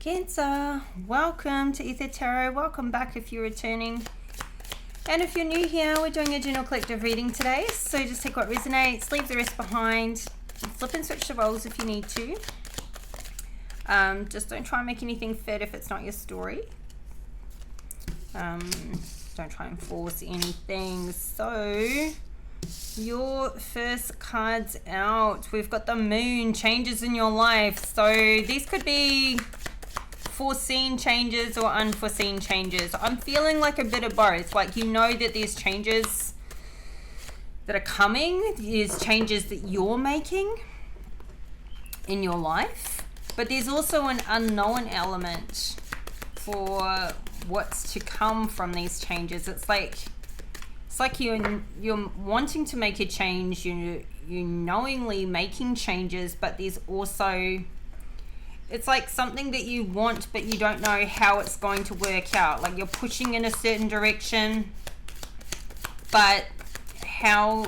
Cancer, welcome to Aether Tarot. Welcome back if you're returning. And if you're new here, we're doing a general collective reading today. So just take what resonates, leave the rest behind. Flip and switch the roles if you need to. Just don't try and make anything fit if it's not your story. Don't try and force anything. So your first card's out. We've got the moon, changes in your life. So these could be foreseen changes or unforeseen changes. I'm feeling like a bit of both. Like, you know that there's changes that are coming. There's changes that you're making in your life. But there's also an unknown element for what's to come from these changes. It's like you're wanting to make a change, you're knowingly making changes, but there's also, it's like something that you want but you don't know how it's going to work out. Like, you're pushing in a certain direction, but how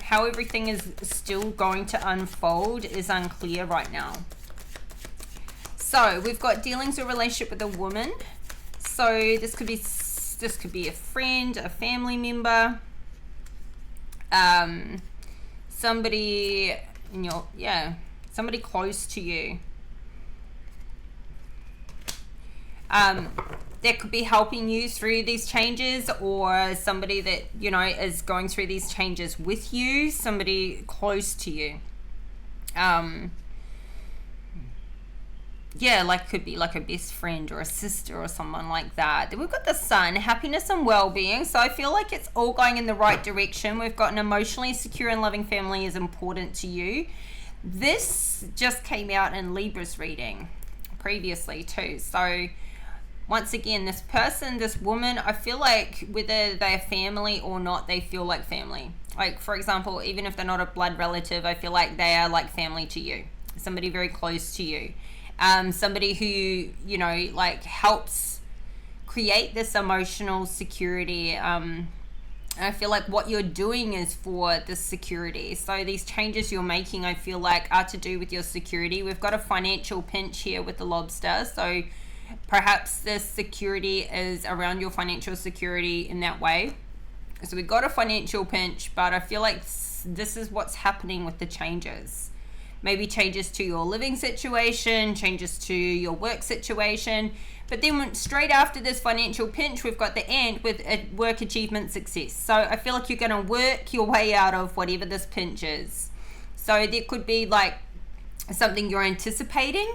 everything is still going to unfold is unclear right now. So we've got dealings or relationship with a woman. So this could be a friend, a family member, somebody in your, somebody close to you. That could be helping you through these changes, or somebody that, you know, is going through these changes with you, somebody close to you. Like, could be like a best friend or a sister or someone like that. Then we've got the sun, happiness and well-being. So I feel like it's all going in the right direction. We've got an emotionally secure and loving family is important to you. This just came out in Libra's reading previously too. So once again, this person, this woman, I feel like whether they're family or not, they feel like family. Like, for example, even if they're not a blood relative, I feel like they are like family to you. Somebody very close to you. Somebody who, you know, like, helps create this emotional security. I feel like what you're doing is for the security. So these changes you're making, I feel like, are to do with your security. We've got a financial pinch here with the lobster. So perhaps this security is around your financial security in that way. So we've got a financial pinch, but I feel like this is what's happening with the changes. Maybe changes to your living situation, changes to your work situation. But then straight after this financial pinch, we've got the ant with a work achievement success. So I feel like you're going to work your way out of whatever this pinch is. So there could be like something you're anticipating.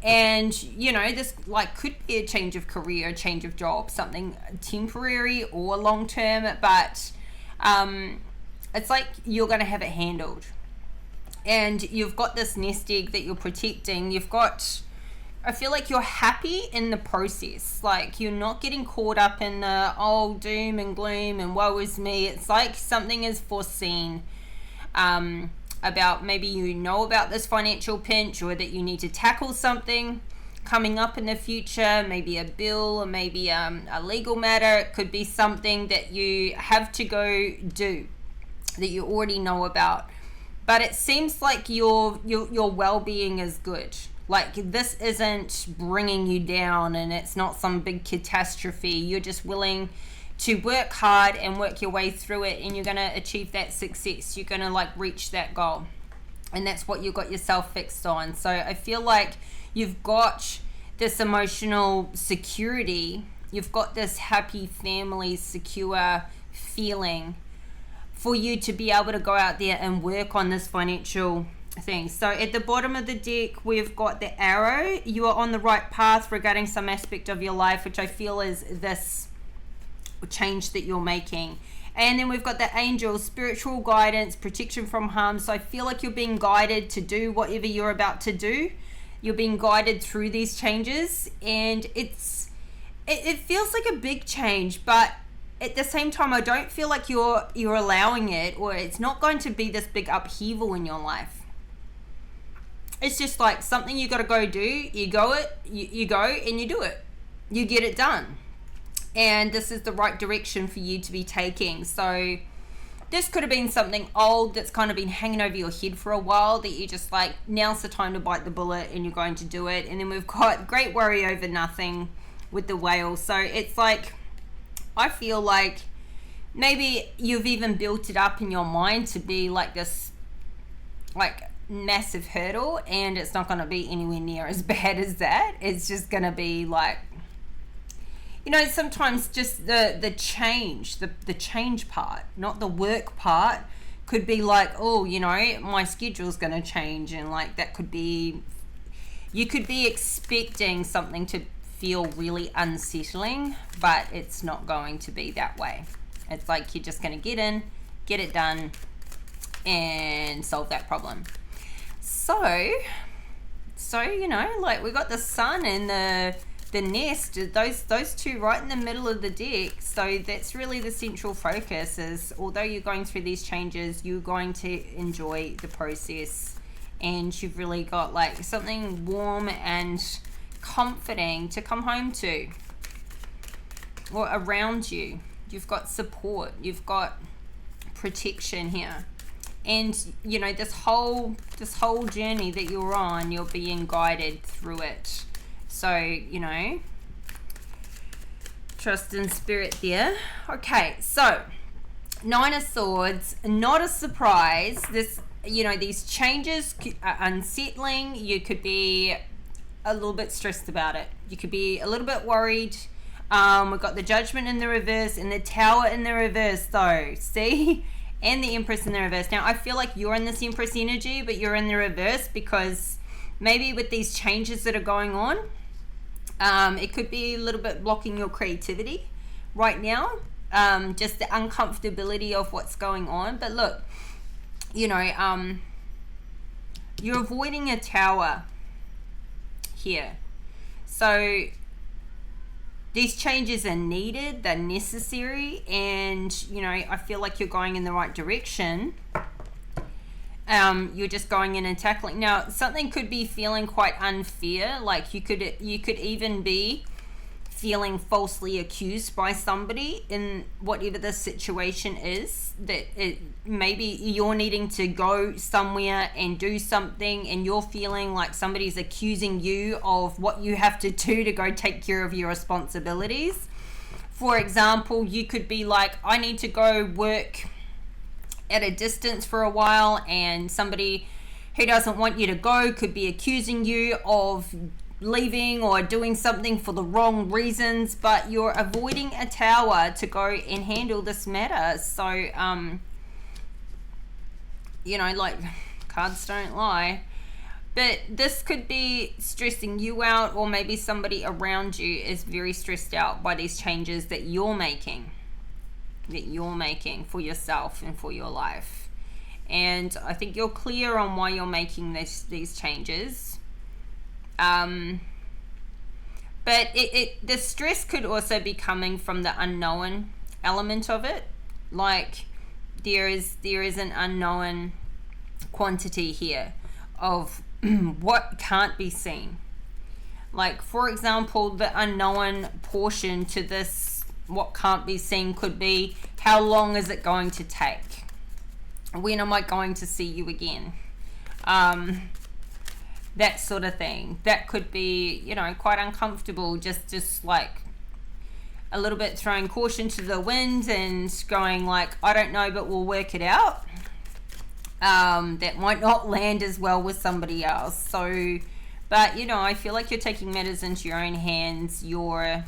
And, you know, this like could be a change of career, a change of job, something temporary or long term. But it's like you're going to have it handled. And you've got this nest egg that you're protecting. I feel like you're happy in the process. Like, you're not getting caught up in the, doom and gloom and woe is me. It's like something is foreseen about, maybe you know about this financial pinch, or that you need to tackle something coming up in the future, maybe a bill, or maybe a legal matter. It could be something that you have to go do that you already know about. But it seems like your well-being is good. Like, this isn't bringing you down, and it's not some big catastrophe. You're just willing to work hard and work your way through it, and you're going to achieve that success. You're going to, like, reach that goal. And that's what you got yourself fixed on. So I feel like you've got this emotional security. You've got this happy family, secure feeling for you to be able to go out there and work on this financial thing. So at the bottom of the deck, we've got the arrow. You are on the right path regarding some aspect of your life, which I feel is this change that you're making. And then we've got the angel, spiritual guidance, protection from harm. So I feel like you're being guided to do whatever you're about to do. You're being guided through these changes, and it feels like a big change, but at the same time, I don't feel like you're allowing it, or it's not going to be this big upheaval in your life. It's just like something you got to go do. You go and you do it. You get it done. And this is the right direction for you to be taking. So this could have been something old that's kind of been hanging over your head for a while that you just like, now's the time to bite the bullet and you're going to do it. And then we've got great worry over nothing with the whale. So it's like, I feel like maybe you've even built it up in your mind to be like this like massive hurdle, and it's not going to be anywhere near as bad as that. It's just going to be like, you know, sometimes just the change, the change part, not the work part, could be like, oh, you know, my schedule's going to change, and like that could be, you could be expecting something to feel really unsettling, but it's not going to be that way. It's like you're just going to get in, get it done, and solve that problem. So you know, like we got the sun and the nest, those two right in the middle of the deck. So that's really the central focus, is although you're going through these changes, you're going to enjoy the process, and you've really got like something warm and comforting to come home to, or around you. You've got support, you've got protection here. And you know, this whole journey that you're on, you're being guided through it. So, you know, trust in spirit there. Okay, so Nine of Swords, not a surprise. This, you know, these changes are unsettling. You could be a little bit stressed about it. You could be a little bit worried. We've got the Judgment in the reverse and the Tower in the reverse though. See? And the Empress in the reverse. Now, I feel like you're in this Empress energy, but you're in the reverse because maybe with these changes that are going on, it could be a little bit blocking your creativity right now. Just the uncomfortability of what's going on. But look, you know, you're avoiding a Tower here. So these changes are needed, they're necessary, and you know, I feel like you're going in the right direction. You're just going in and tackling. Now, something could be feeling quite unfair, like you could even be feeling falsely accused by somebody in whatever the situation is, that maybe you're needing to go somewhere and do something, and you're feeling like somebody's accusing you of what you have to do to go take care of your responsibilities. For example, you could be like, I need to go work at a distance for a while, and somebody who doesn't want you to go could be accusing you of leaving or doing something for the wrong reasons, but you're avoiding a Tower to go and handle this matter. So you know, like, cards don't lie, but this could be stressing you out, or maybe somebody around you is very stressed out by these changes that you're making for yourself and for your life. And I think you're clear on why you're making these changes. But the stress could also be coming from the unknown element of it. Like there is an unknown quantity here of what can't be seen. Like, for example, the unknown portion to this, what can't be seen, could be, how long is it going to take? When am I going to see you again? That sort of thing. That could be, you know, quite uncomfortable, just like a little bit throwing caution to the wind and going like, I don't know, but we'll work it out. That might not land as well with somebody else. So, but you know, I feel like you're taking matters into your own hands. You're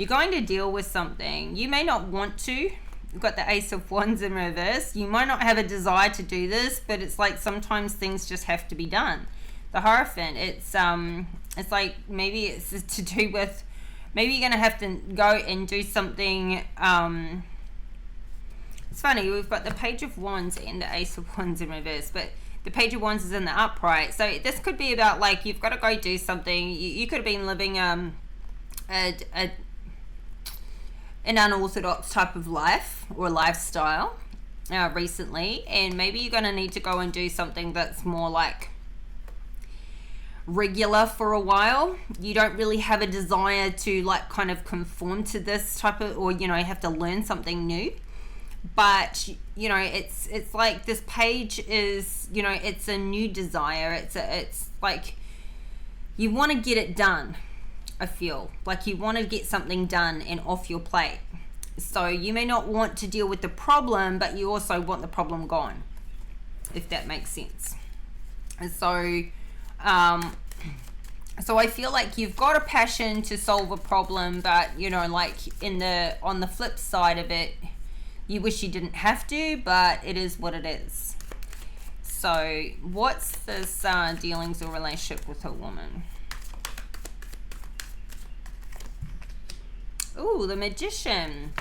going to deal with something. You may not want to. You've got the Ace of Wands in reverse. You might not have a desire to do this, but it's like sometimes things just have to be done. The Hierophant, it's like maybe it's to do with, maybe you're going to have to go and do something. It's funny, we've got the Page of Wands and the Ace of Wands in reverse, but the Page of Wands is in the upright. So this could be about like, you've got to go do something. You could have been living an unorthodox type of life or lifestyle recently, and maybe you're going to need to go and do something that's more like regular for a while. You don't really have a desire to like kind of conform to this type of, or you know, have to learn something new. but you know, it's like this page is, you know, it's a new desire. It's like you want to get it done. I feel like you want to get something done and off your plate. So you may not want to deal with the problem, but you also want the problem gone, if that makes sense. And so so I feel like you've got a passion to solve a problem, but you know, like on the flip side of it, you wish you didn't have to, but it is what it is. So what's this dealings or relationship with a woman? Ooh, the Magician.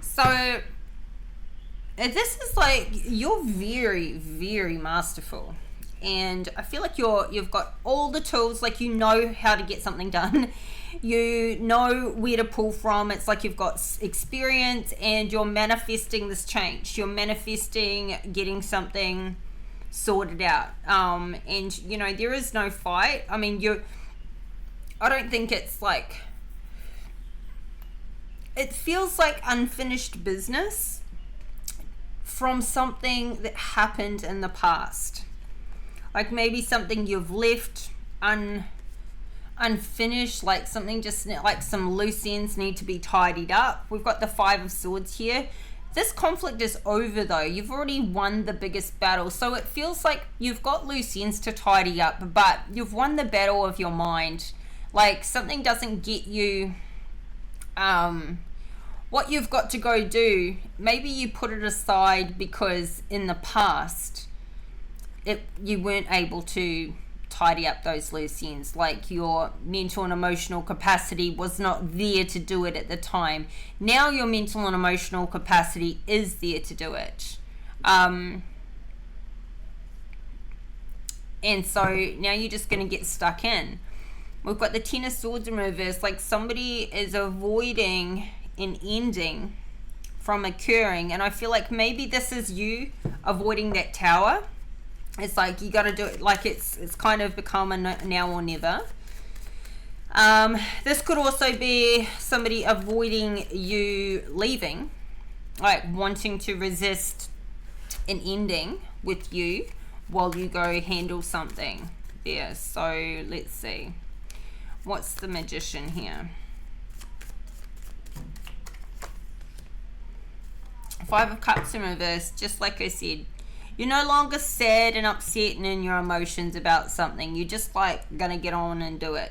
So this is like, you're very, very masterful, and I feel like you've got all the tools. Like, you know how to get something done, you know where to pull from. It's like you've got experience, and you're manifesting this change. You're manifesting getting something sorted out, and you know, there is no fight. I mean, I don't think it's like, it feels like unfinished business from something that happened in the past. Like maybe something you've left unfinished, like something just like some loose ends need to be tidied up. We've got the Five of Swords here. This conflict is over though. You've already won the biggest battle. So it feels like you've got loose ends to tidy up, but you've won the battle of your mind. Like something doesn't get you what you've got to go do. Maybe you put it aside because in the past you weren't able to tidy up those loose ends. Like your mental and emotional capacity was not there to do it at the time. Now your mental and emotional capacity is there to do it. And so now you're just going to get stuck in. We've got the Ten of Swords in reverse. Like somebody is avoiding an ending from occurring, and I feel like maybe this is you avoiding that Tower. It's like you got to do it. Like it's kind of become a now or never. This could also be somebody avoiding you leaving, like wanting to resist an ending with you while you go handle something there. So let's see. What's the Magician here? Five of Cups in reverse. Just like I said, you're no longer sad and upset and in your emotions about something. You're just like gonna get on and do it.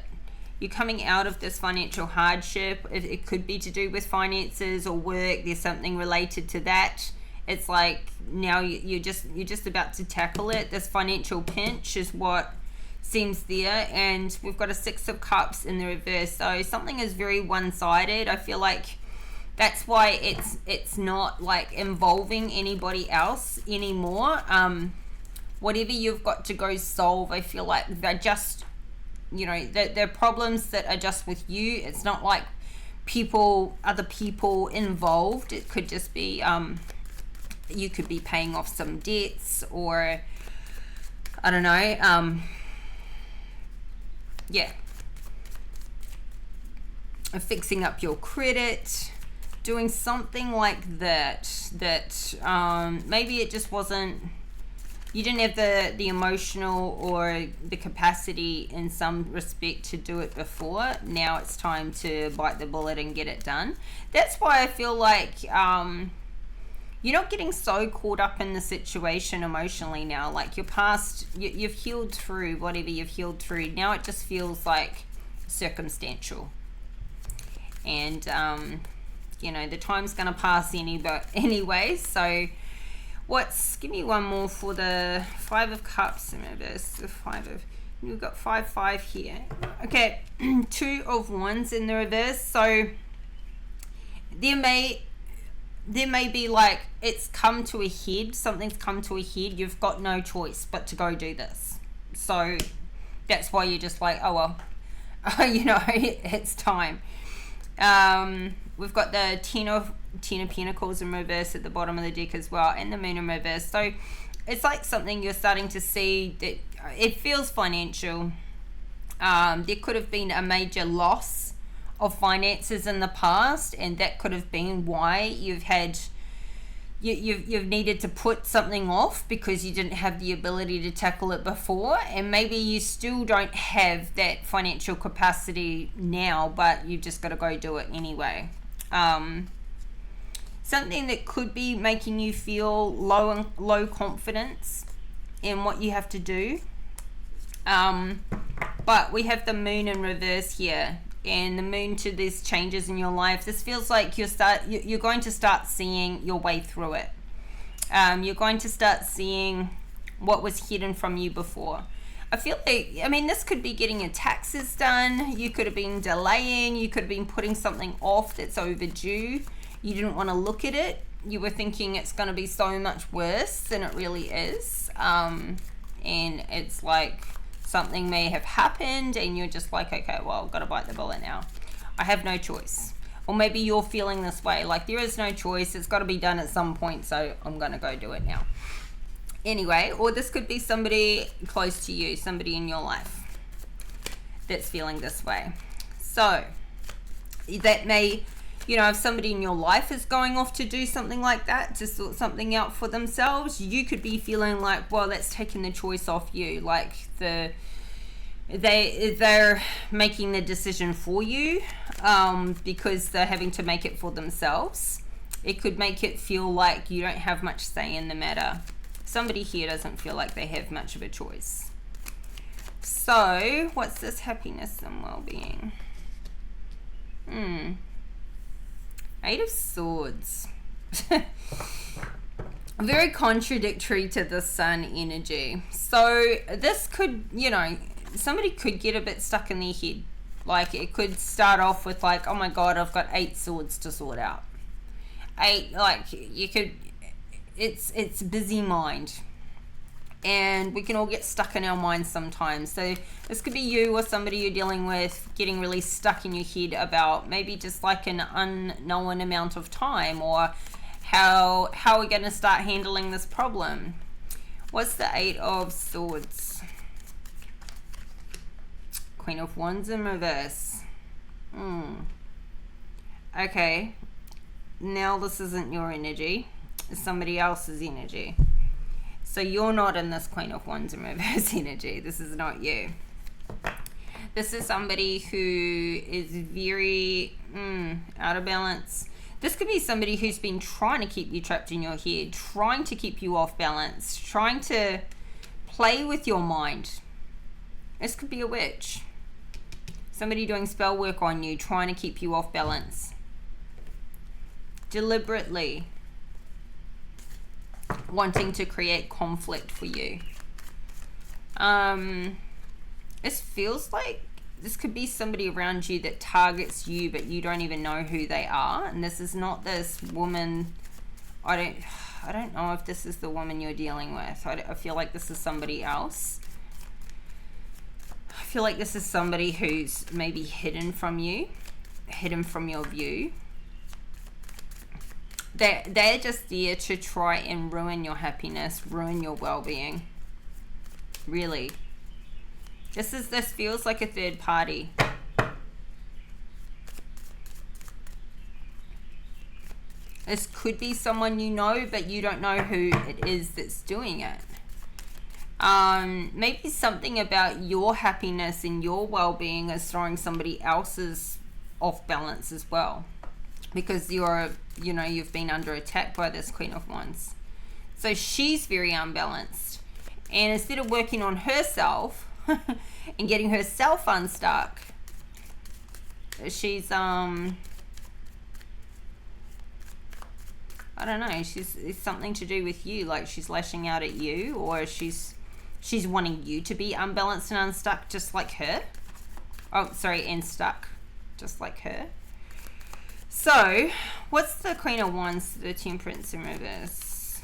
You're coming out of this financial hardship. It could be to do with finances or work. There's something related to that. It's like now you're just about to tackle it. This financial pinch is what seems there, and we've got a Six of Cups in the reverse. So something is very one-sided. I feel like that's why it's not like involving anybody else anymore. Whatever you've got to go solve, I feel like they're just, you know, they're problems that are just with you. It's not like other people involved. It could just be you could be paying off some debts, or I don't know, yeah, fixing up your credit, doing something like that maybe it just wasn't, you didn't have the emotional or the capacity in some respect to do it before. Now it's time to bite the bullet and get it done. That's why I feel like you're not getting so caught up in the situation emotionally now. Like your past, you've healed through whatever you've healed through. Now it just feels like circumstantial. And, you know, the time's going to pass anyway. So give me one more for the Five of Cups in reverse. We've got 5-5 here. Okay, Two of Wands in the reverse. So there may be like, it's come to a head, something's come to a head, you've got no choice but to go do this. So that's why you're just like, oh well, you know, it's time. We've got the Ten of Pentacles in reverse at the bottom of the deck as well, and the Moon in reverse. So it's like something you're starting to see that it feels financial. There could have been a major loss of finances in the past, and that could have been why you've had you've needed to put something off because you didn't have the ability to tackle it before, and maybe you still don't have that financial capacity now, but you've just got to go do it anyway. Something that could be making you feel low confidence in what you have to do. But we have the moon in reverse here, and the moon to these changes in your life. This feels like you're going to start seeing your way through it. You're going to start seeing what was hidden from you before. I feel like, this could be getting your taxes done. You could have been delaying. You could have been putting something off that's overdue. You didn't want to look at it. You were thinking it's going to be so much worse than it really is. And it's like something may have happened and you're just like, okay, well, I've got to bite the bullet now. I have no choice. Or maybe you're feeling this way, like there is no choice. It's got to be done at some point, so I'm going to go do it now. Anyway, or this could be somebody close to you, somebody in your life that's feeling this way. So that may, if somebody in your life is going off to do something like that, to sort something out for themselves, you could be feeling like, well, that's taking the choice off you. Like they're making the decision for you because they're having to make it for themselves. It could make it feel like you don't have much say in the matter. Somebody here doesn't feel like they have much of a choice. So what's this happiness and well-being? Eight of Swords. Very contradictory to the Sun energy. So this could, somebody could get a bit stuck in their head. Like it could start off with like, oh my God, I've got 8 swords to sort out. It's busy mind. And we can all get stuck in our minds sometimes. So this could be you or somebody you're dealing with getting really stuck in your head about maybe just like an unknown amount of time, or how we're going to start handling this problem. What's the 8 of Swords? Queen of Wands in reverse. Okay. Now this isn't your energy. It's somebody else's energy. So you're not in this Queen of Wands in reverse energy. This is not you. This is somebody who is very out of balance. This could be somebody who's been trying to keep you trapped in your head, trying to keep you off balance, trying to play with your mind. This could be a witch. Somebody doing spell work on you, trying to keep you off balance. Deliberately wanting to create conflict for you. This feels like this could be somebody around you that targets you, but you don't even know who they are. And this is not this woman. I don't know if this is the woman you're dealing with. I feel like this is somebody else. I feel like this is somebody who's maybe hidden from you, hidden from your view. They're just there to try and ruin your happiness, ruin your well-being. Really. This feels like a third party. This could be someone you know, but you don't know who it is that's doing it. Maybe something about your happiness and your well-being is throwing somebody else's off balance as well. Because you've been under attack by this Queen of Wands. So she's very unbalanced. And instead of working on herself and getting herself unstuck, she's, I don't know, it's something to do with you. Like she's lashing out at you, or she's wanting you to be unbalanced and unstuck just like her. And stuck just like her. So, what's the Queen of Wands, the Temperance in reverse?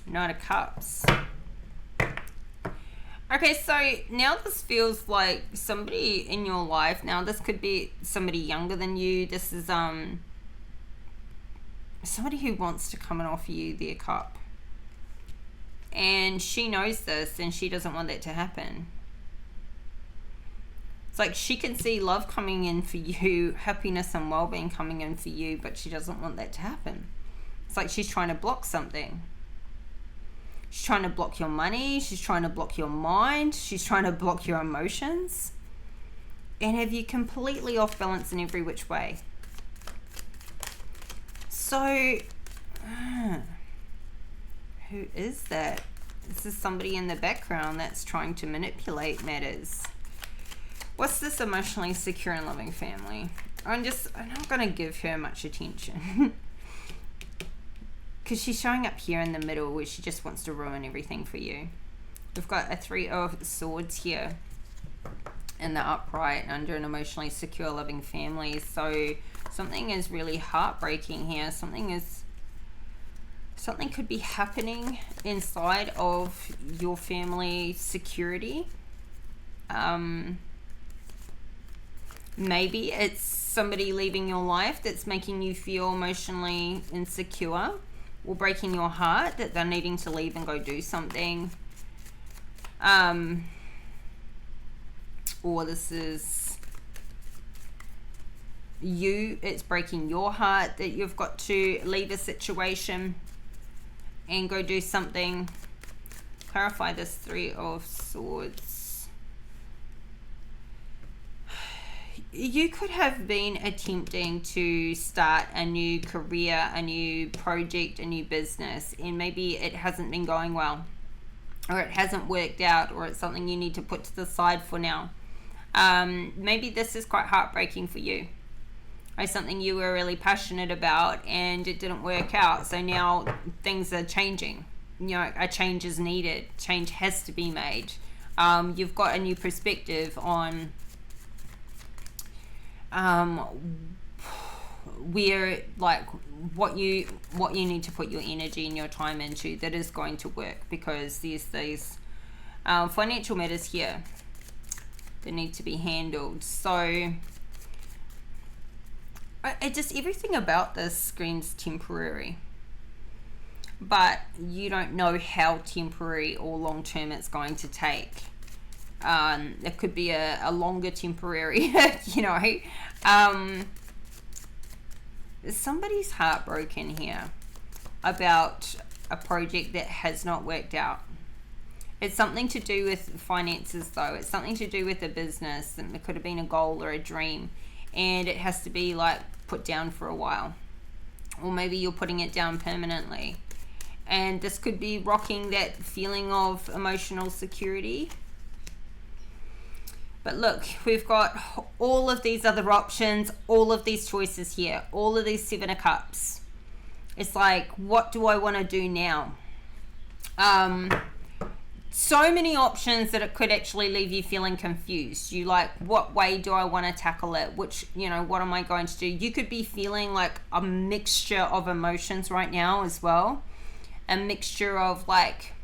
Knight of Cups. Okay, so now this feels like somebody in your life. Now this could be somebody younger than you. This is somebody who wants to come and offer you their cup. And she knows this and she doesn't want that to happen. It's like she can see love coming in for you, happiness and well-being coming in for you, but she doesn't want that to happen. It's like she's trying to block something. She's trying to block your money. She's trying to block your mind. She's trying to block your emotions. And have you completely off balance in every which way. So, who is that? This is somebody in the background that's trying to manipulate matters. What's this emotionally secure and loving family? I'm not going to give her much attention. Because she's showing up here in the middle where she just wants to ruin everything for you. We've got a 3 of Swords here in the upright under an emotionally secure, loving family. So something is really heartbreaking here. Something could be happening inside of your family security. Maybe it's somebody leaving your life that's making you feel emotionally insecure or breaking your heart, that they're needing to leave and go do something. Or this is you, it's breaking your heart that you've got to leave a situation and go do something. Clarify this 3 of Swords. You could have been attempting to start a new career, a new project, a new business, and maybe it hasn't been going well, or it hasn't worked out, or it's something you need to put to the side for now. Maybe this is quite heartbreaking for you. Or something you were really passionate about and it didn't work out. So now things are changing. You know, a change is needed. Change has to be made. You've got a new perspective on where, like, what you need to put your energy and your time into that is going to work, because there's these financial matters here that need to be handled. So everything about this screams temporary, but you don't know how temporary or long term it's going to take. It could be a longer temporary, you know. Somebody's heartbroken here about a project that has not worked out. It's something to do with finances, though. It's something to do with a business, and it could have been a goal or a dream, and it has to be like put down for a while, or maybe you're putting it down permanently. And this could be rocking that feeling of emotional security. But look, we've got all of these other options, all of these choices here, all of these 7 of Cups. It's like, what do I want to do now? So many options that it could actually leave you feeling confused. You like, what way do I want to tackle it? Which, you know, what am I going to do? You could be feeling like a mixture of emotions right now as well. A mixture of like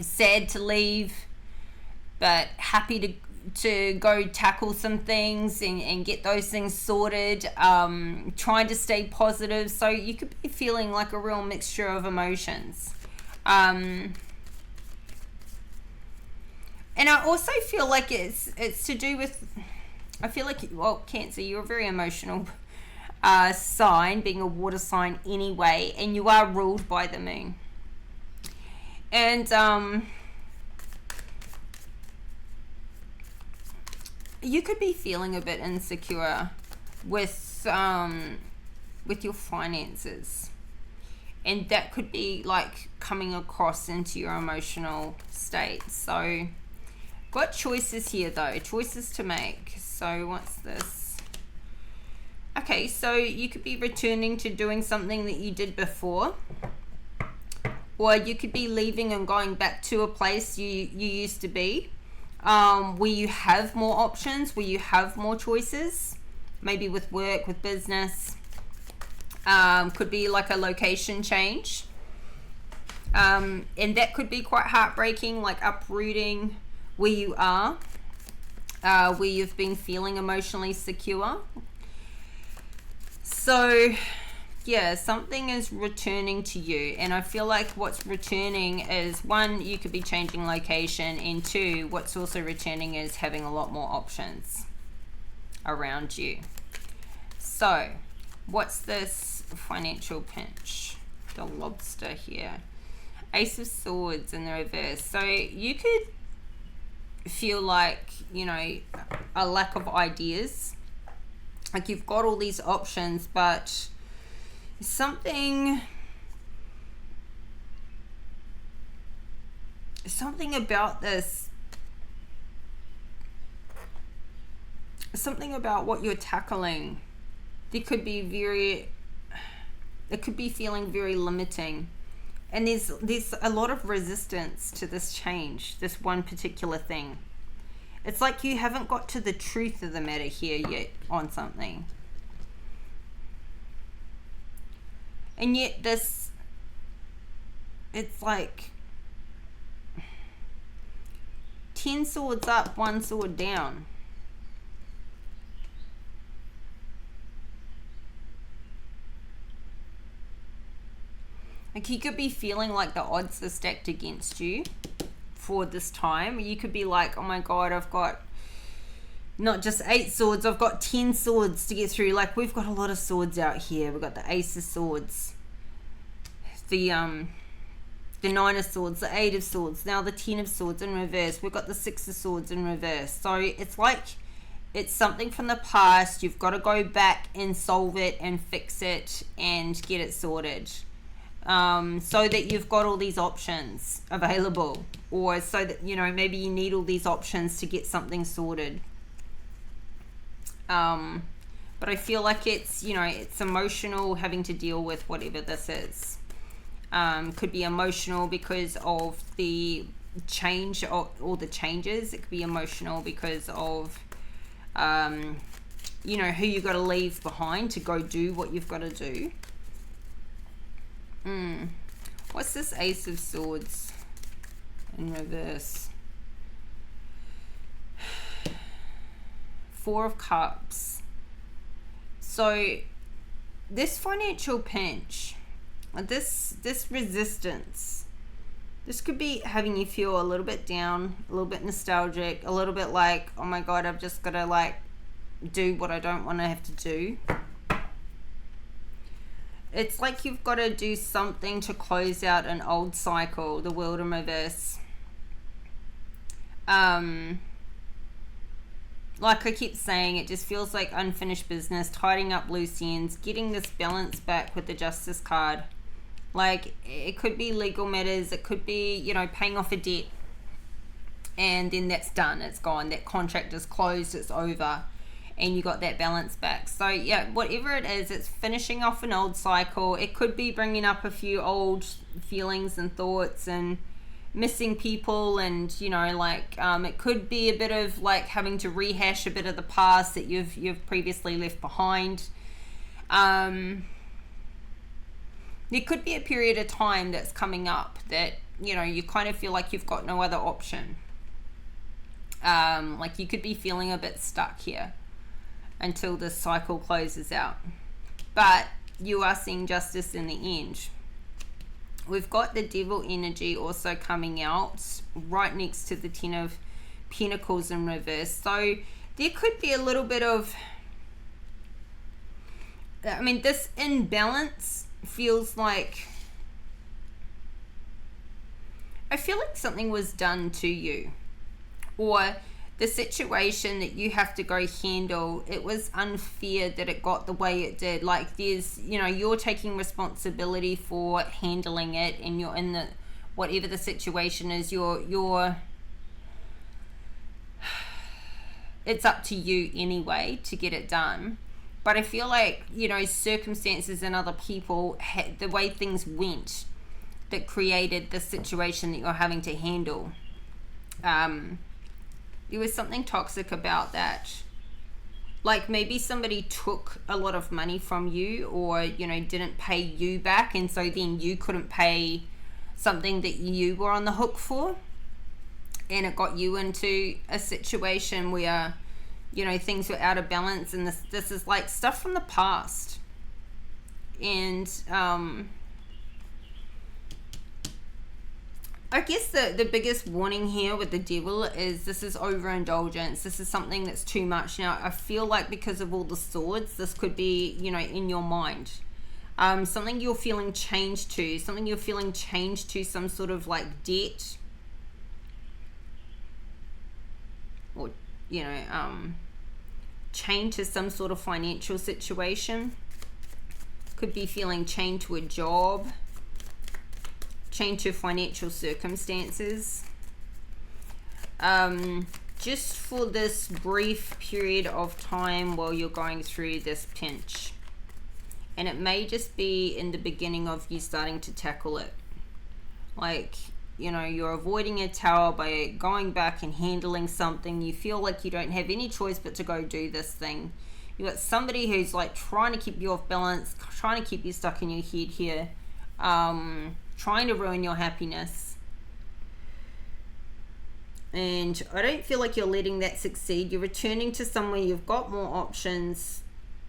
sad to leave, but happy to go tackle some things and get those things sorted, trying to stay positive. So you could be feeling like a real mixture of emotions. And I also feel like it's to do with, I feel like, well, Cancer, you're a very emotional sign, being a water sign anyway, and you are ruled by the moon. And you could be feeling a bit insecure with your finances, and that could be like coming across into your emotional state. So got choices here though, choices to make. So what's this? Okay, so you could be returning to doing something that you did before, or you could be leaving and going back to a place you used to be, where you have more options, where you have more choices, maybe with work, with business. Could be like a location change, and that could be quite heartbreaking, like uprooting where you are, where you've been feeling emotionally secure. So Yeah, something is returning to you, and I feel like what's returning is, one, you could be changing location, and two, what's also returning is having a lot more options around you. So what's this financial pinch? The lobster here, Ace of Swords in the reverse. So you could feel like, you know, a lack of ideas, like you've got all these options, but something about this, something about what you're tackling, it could be feeling very limiting, and there's a lot of resistance to this change, this one particular thing. It's like you haven't got to the truth of the matter here yet on something. And yet it's like 10 swords up, 1 sword down. Like you could be feeling like the odds are stacked against you for this time. You could be like, oh my God, I've got not just 8 swords, I've got 10 swords to get through. Like we've got a lot of swords out here. We've got the Ace of Swords, the 9 of Swords, the 8 of Swords, now the 10 of Swords in reverse. We've got the 6 of Swords in reverse. So it's like it's something from the past. You've got to go back and solve it and fix it and get it sorted. So that you've got all these options available, or so that, you know, maybe you need all these options to get something sorted. But I feel like it's, you know, it's emotional having to deal with whatever this is. Could be emotional because of the change or the changes. It could be emotional because of, you know, who you got to leave behind to go do what you've got to do. What's this Ace of Swords in reverse? 4 of Cups. So this financial pinch, this resistance, this could be having you feel a little bit down, a little bit nostalgic, a little bit like, oh my God, I've just got to like do what I don't want to have to do. It's like you've got to do something to close out an old cycle, the World in reverse. Like I keep saying, it just feels like unfinished business, tidying up loose ends, getting this balance back with the Justice card. Like it could be legal matters, it could be, you know, paying off a debt, and then that's done, it's gone, that contract is closed, it's over, and you got that balance back. So yeah, whatever it is, it's finishing off an old cycle. It could be bringing up a few old feelings and thoughts and missing people, and you know, like it could be a bit of like having to rehash a bit of the past that you've previously left behind. There could be a period of time that's coming up that, you know, you kind of feel like you've got no other option. Like you could be feeling a bit stuck here until this cycle closes out, but you are seeing justice in the end. We've got the Devil energy also coming out right next to the 10 of Pentacles in reverse. So there could be a little bit of, I mean, this imbalance feels like, I feel like something was done to you, or the situation that you have to go handle, it was unfair that it got the way it did. Like there's, you know, you're taking responsibility for handling it, and you're in the, whatever the situation is, you're it's up to you anyway to get it done. But I feel like, you know, circumstances and other people, the way things went that created the situation that you're having to handle, there was something toxic about that. Like maybe somebody took a lot of money from you, or, you know, didn't pay you back, and so then you couldn't pay something that you were on the hook for, and it got you into a situation where, you know, things were out of balance. And this is like stuff from the past. and I guess the biggest warning here with the devil is this is overindulgence. This is something that's too much. Now, I feel like because of all the swords, this could be, you know, in your mind. Something you're feeling changed to. Something you're feeling changed to, some sort of like debt. Or, you know, chained to some sort of financial situation. Could be feeling chained to a job. Chained to financial circumstances. Just for this brief period of time while you're going through this pinch. And it may just be in the beginning of you starting to tackle it. Like, you know, you're avoiding a tower by going back and handling something. You feel like you don't have any choice but to go do this thing. You got somebody who's like trying to keep you off balance, trying to keep you stuck in your head here, trying to ruin your happiness. And I don't feel like you're letting that succeed. You're returning to somewhere you've got more options.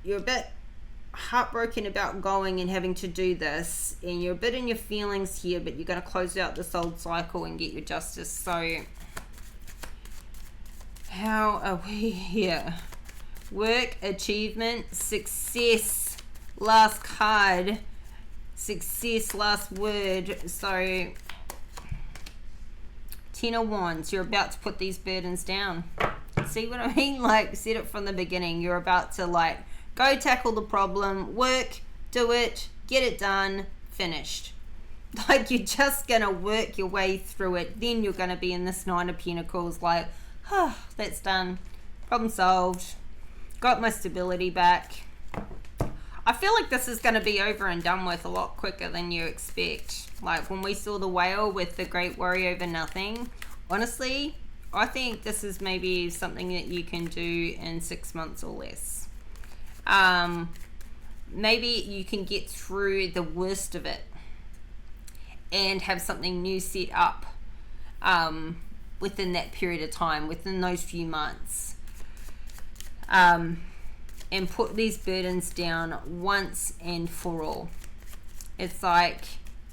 You're a bit heartbroken about going and having to do this, and you're a bit in your feelings here, but you're going to close out this old cycle and get your justice. So how are we here? Work, achievement, success, last card, success, last word. So 10 of Wands, you're about to put these burdens down. See what I mean? Like, said it from the beginning, you're about to like go tackle the problem, work, do it, get it done, finished. Like, you're just gonna work your way through it. Then you're gonna be in this Nine of Pentacles like, oh, that's done, problem solved, got my stability back. I feel like this is going to be over and done with a lot quicker than you expect. Like when we saw the whale with the great worry over nothing, honestly, I think this is maybe something that you can do in 6 months or less. Maybe you can get through the worst of it and have something new set up within that period of time, within those few months. And put these burdens down once and for all. It's like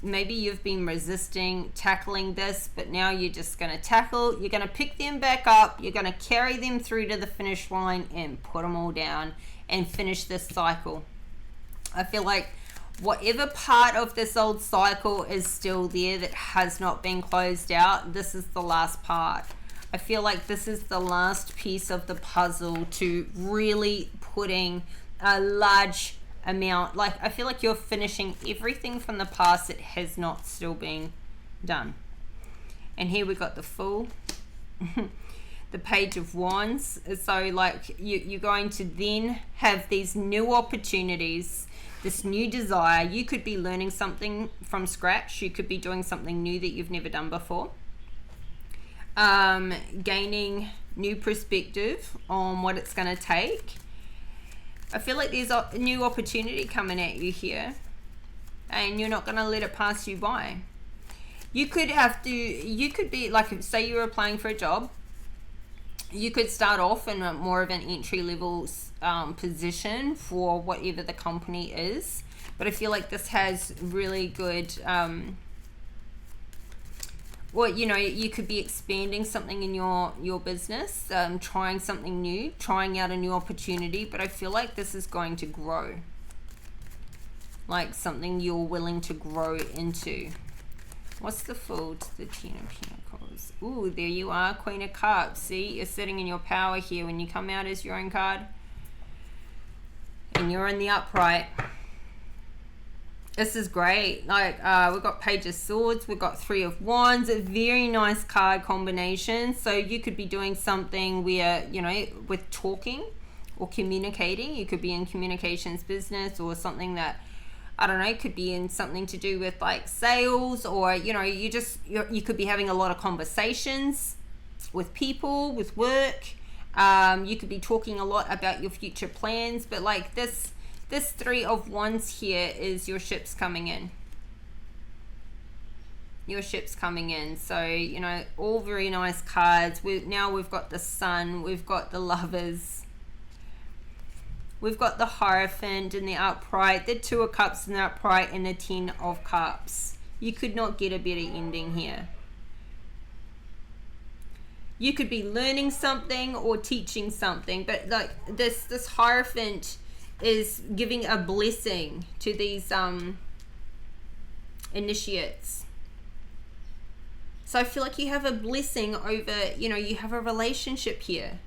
maybe you've been resisting tackling this, but now you're just going to tackle, you're going to pick them back up, you're going to carry them through to the finish line and put them all down and finish this cycle. I feel like whatever part of this old cycle is still there that has not been closed out, this is the last part. I feel like this is the last piece of the puzzle to really putting a large amount. Like, I feel like you're finishing everything from the past that has not still been done. And here we got the Fool, the Page of Wands. So like you're going to then have these new opportunities, this new desire. You could be learning something from scratch. You could be doing something new that you've never done before. Gaining new perspective on what it's going to take. I feel like there's a new opportunity coming at you here, and you're not going to let it pass you by. You could be like, say you were applying for a job, you could start off in a more of an entry level position for whatever the company is, but I feel like this has really good well, you know, you could be expanding something in your business, trying something new, trying out a new opportunity, but I feel like this is going to grow. Like something you're willing to grow into. What's the Fool to the Ten of Pentacles? Ooh, there you are, Queen of Cups. See, you're sitting in your power here when you come out as your own card. And you're in the upright. This is great. Like, we've got Page of Swords, we've got Three of Wands, a very nice card combination. So you could be doing something where, you know, with talking or communicating, you could be in communications business, or something that, I don't know, could be in something to do with like sales, or, you know, you could be having a lot of conversations with people, with work. You could be talking a lot about your future plans, but like this Three of Wands here is your ship's coming in. Your ship's coming in. So, you know, all very nice cards. We've got the Sun, we've got the Lovers. We've got the Hierophant in the upright, the Two of Cups in the upright, and the Ten of Cups. You could not get a better ending here. You could be learning something or teaching something, but like this Hierophant is giving a blessing to these initiates. So I feel like you have a blessing over, you know, you have a relationship here.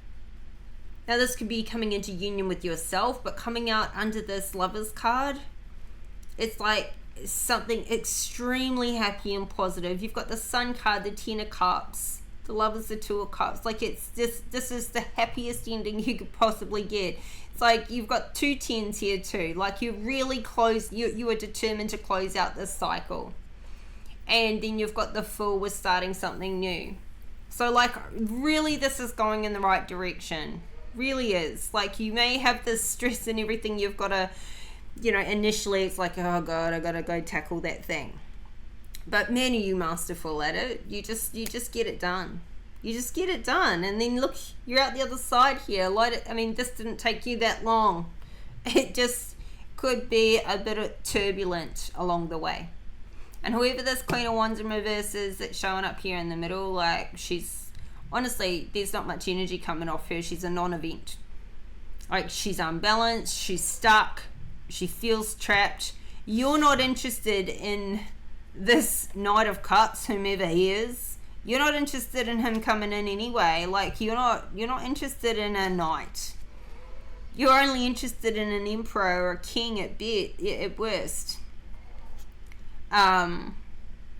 Now this could be coming into union with yourself, but coming out under this Lovers card, it's like something extremely happy and positive. You've got the Sun card, the Ten of Cups, the Lovers, the Two of Cups. Like it's just, this is the happiest ending you could possibly get. It's like you've got two tens here too. Like you really you are determined to close out this cycle. And then you've got the Fool with starting something new. So like really this is going in the right direction. Really is. Like you may have this stress and everything, you've got to, you know, initially it's like, oh god, I gotta go tackle that thing. But man, are you masterful at it. You just get it done. You just get it done, and then look, you're out the other side here. I mean, this didn't take you that long. It just could be a bit turbulent along the way. And whoever this Queen of Wands in reverse is that's showing up here in the middle, like she's, honestly, there's not much energy coming off her. She's a non-event. Like she's unbalanced, she's stuck, she feels trapped. You're not interested in this Knight of Cups, whomever he is. You're not interested in him coming in anyway. Like you're not interested in a knight. You're only interested in an emperor or a king at worst.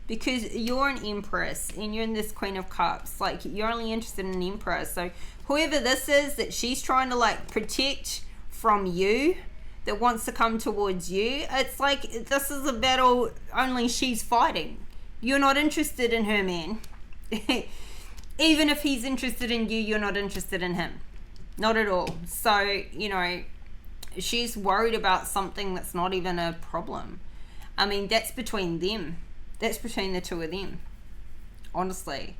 Because you're an empress and you're in this Queen of Cups. Like you're only interested in an emperor. So whoever this is that she's trying to like protect from you, that wants to come towards you, it's like this is a battle only she's fighting. You're not interested in her, man. Even if he's interested in you, you're not interested in him. Not at all. So, you know, she's worried about something that's not even a problem. I mean, that's between them. That's between the two of them. Honestly.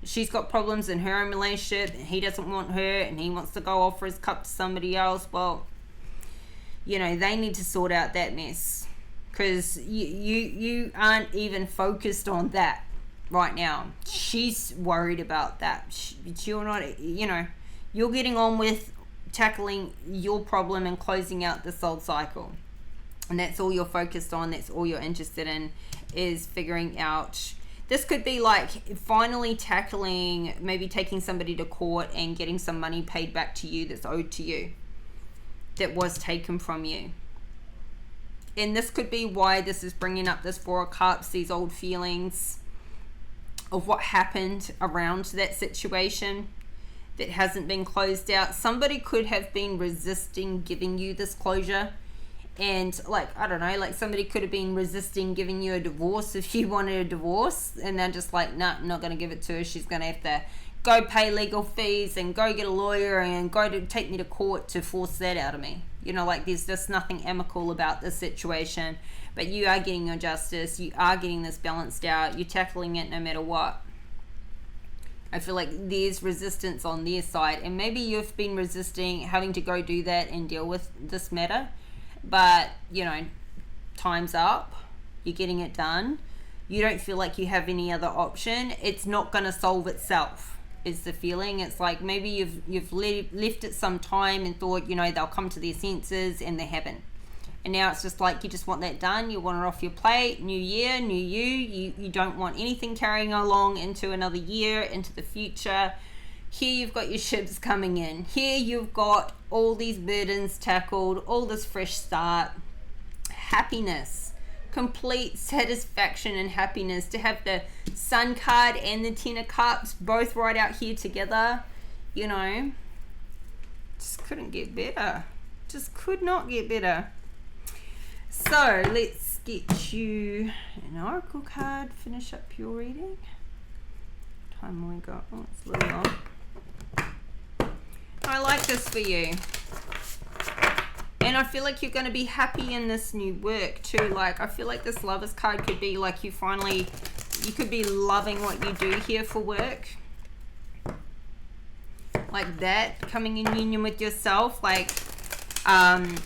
She's got problems in her own relationship, and he doesn't want her, and he wants to go offer his cup to somebody else. Well, you know, they need to sort out that mess. Because you aren't even focused on that right now. She's worried about that. You're not, you know, you're getting on with tackling your problem and closing out the soul cycle. And that's all you're focused on. That's all you're interested in, is figuring out. This could be like finally tackling, maybe taking somebody to court and getting some money paid back to you that's owed to you, that was taken from you. And this could be why this is bringing up this Four of Cups, these old feelings of what happened around that situation that hasn't been closed out. Somebody could have been resisting giving you this closure. And like, I don't know, like somebody could have been resisting giving you a divorce if you wanted a divorce, and they're just like, nah, I'm not going to give it to her. She's going to have to go pay legal fees and go get a lawyer and go to take me to court to force that out of me. You know, like there's just nothing amicable about this situation, but you are getting your justice. You are getting this balanced out. You're tackling it no matter what. I feel like there's resistance on their side, and maybe you've been resisting having to go do that and deal with this matter. But, you know, time's up. You're getting it done. You don't feel like you have any other option. It's not going to solve itself, is the feeling. It's like maybe you've left it some time and thought, you know, they'll come to their senses, and they haven't. And now it's just like you just want that done. You want it off your plate. New year, new you. You don't want anything carrying along into another year, into the future. Here you've got your ships coming in. Here you've got all these burdens tackled, all this fresh start. Happiness, complete satisfaction and happiness. To have the Sun card and the Ten of Cups both right out here together, you know, just couldn't get better. Just could not get better. So let's get you an oracle card, finish up your reading. Time we got, oh, it's a little long. I like this for you. And I feel like you're going to be happy in this new work too. Like, I feel like this Lovers card could be like you could be loving what you do here for work. Like that, coming in union with yourself. Like,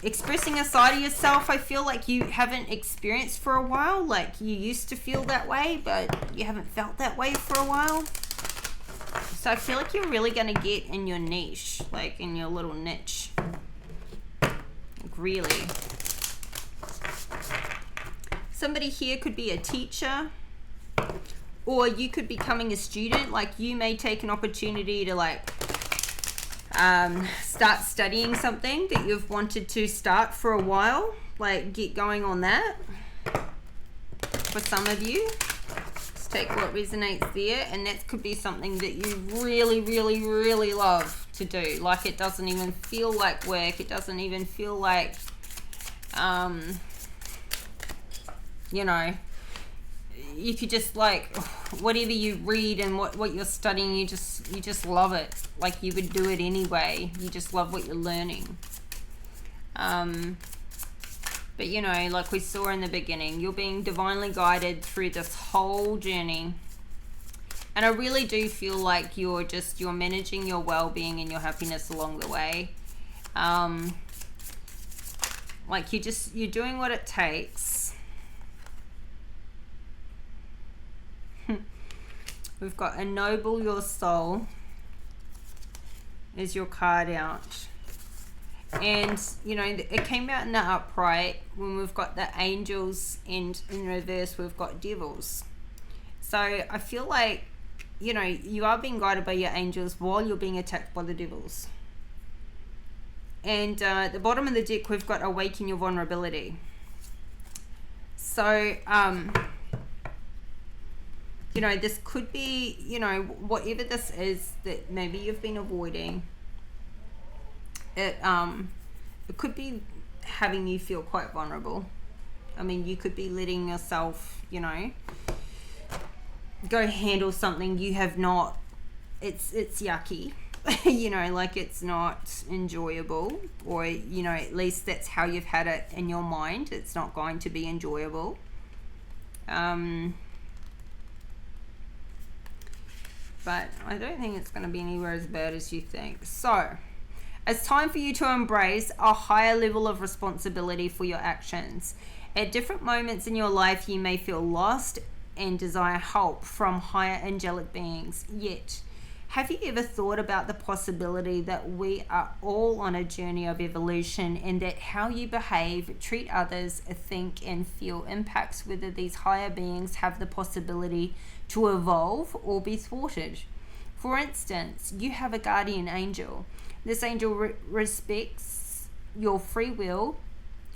Expressing a side of yourself I feel like you haven't experienced for a while. Like you used to feel that way, but you haven't felt that way for a while. So I feel like you're really going to get in your niche, like in your little niche. Like really. Somebody here could be a teacher, or you could be becoming a student. Like you may take an opportunity to like start studying something that you've wanted to start for a while. Like get going on that. For some of you, just take what resonates there, and that could be something that you really, really, really love to do. Like it doesn't even feel like work. It doesn't even feel like, you know, you could just like whatever you read and what you're studying, you just love it. Like you would do it anyway. You just love what you're learning. But you know, like we saw in the beginning, you're being divinely guided through this whole journey. And I really do feel like you're managing your well-being and your happiness along the way. Like you're doing what it takes. We've got ennoble your soul is your card out. And, you know, it came out in the upright when we've got the angels, and in reverse we've got devils. So I feel like, you know, you are being guided by your angels while you're being attacked by the devils. And at the bottom of the deck we've got awaken your vulnerability. So, you know, this could be, you know, whatever this is that maybe you've been avoiding. It could be having you feel quite vulnerable. I mean, you could be letting yourself, you know, go handle something you have not. It's yucky, you know, like it's not enjoyable, or you know, at least that's how you've had it in your mind. It's not going to be enjoyable. But I don't think it's going to be anywhere as bad as you think. So it's time for you to embrace a higher level of responsibility for your actions. At different moments in your life, you may feel lost and desire help from higher angelic beings. Yet, have you ever thought about the possibility that we are all on a journey of evolution, and that how you behave, treat others, think, and feel impacts whether these higher beings have the possibility to evolve or be thwarted? For instance, you have a guardian angel. This angel respects your free will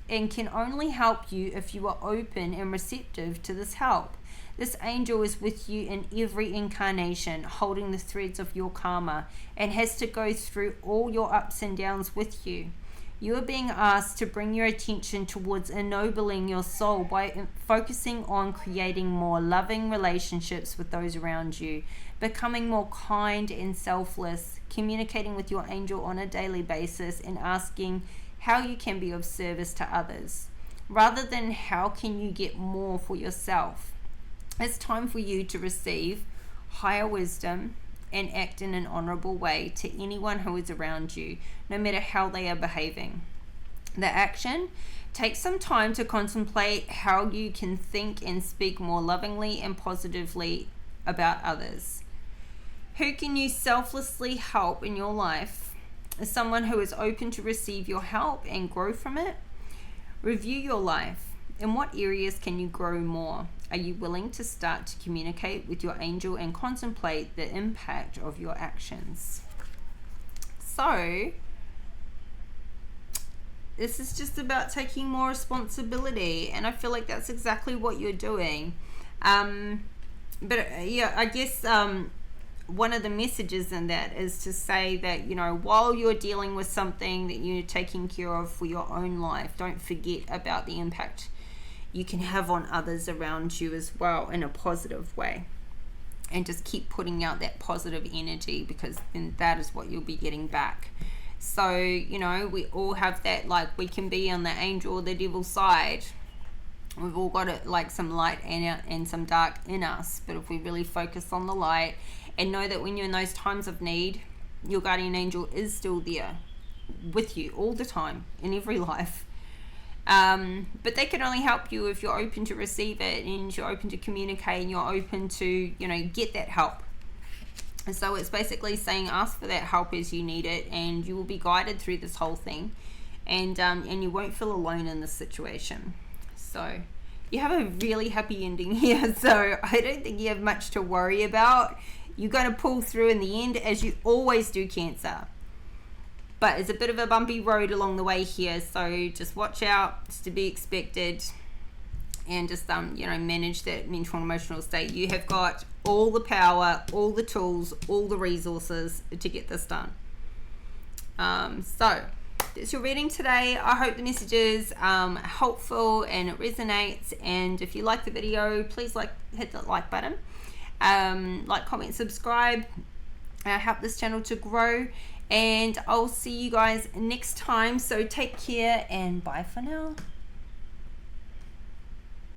and can only help you if you are open and receptive to this help. This angel is with you in every incarnation, holding the threads of your karma, and has to go through all your ups and downs with you. You are being asked to bring your attention towards ennobling your soul by focusing on creating more loving relationships with those around you, becoming more kind and selfless, communicating with your angel on a daily basis, and asking how you can be of service to others, rather than how can you get more for yourself. It's time for you to receive higher wisdom and act in an honorable way to anyone who is around you, no matter how they are behaving. The action: take some time to contemplate how you can think and speak more lovingly and positively about others. Who can you selflessly help in your life? As someone who is open to receive your help and grow from it. Review your life. In what areas can you grow more? Are you willing to start to communicate with your angel and contemplate the impact of your actions? So, this is just about taking more responsibility, and I feel like that's exactly what you're doing. Yeah, I guess one of the messages in that is to say that, you know, while you're dealing with something that you're taking care of for your own life, don't forget about the impact you can have on others around you as well in a positive way. And just keep putting out that positive energy, because then that is what you'll be getting back. So, you know, we all have that, like, we can be on the angel or the devil side. We've all got it, like, some light and some dark in us. But if we really focus on the light and know that when you're in those times of need, your guardian angel is still there with you all the time in every life. But they can only help you if you're open to receive it, and you're open to communicate, and you're open to, you know, get that help. And so it's basically saying ask for that help as you need it, and you will be guided through this whole thing, and you won't feel alone in this situation. So you have a really happy ending here, so I don't think you have much to worry about. You're going to pull through in the end, as you always do, Cancer. But it's a bit of a bumpy road along the way here, so just watch out. It's to be expected, and just you know, manage that mental and emotional state. You have got all the power, all the tools, all the resources to get this done. So that's your reading today. I hope the message is helpful and it resonates. And if you like the video, please hit the like button, like, comment, subscribe, help this channel to grow. And I'll see you guys next time. So take care and bye for now.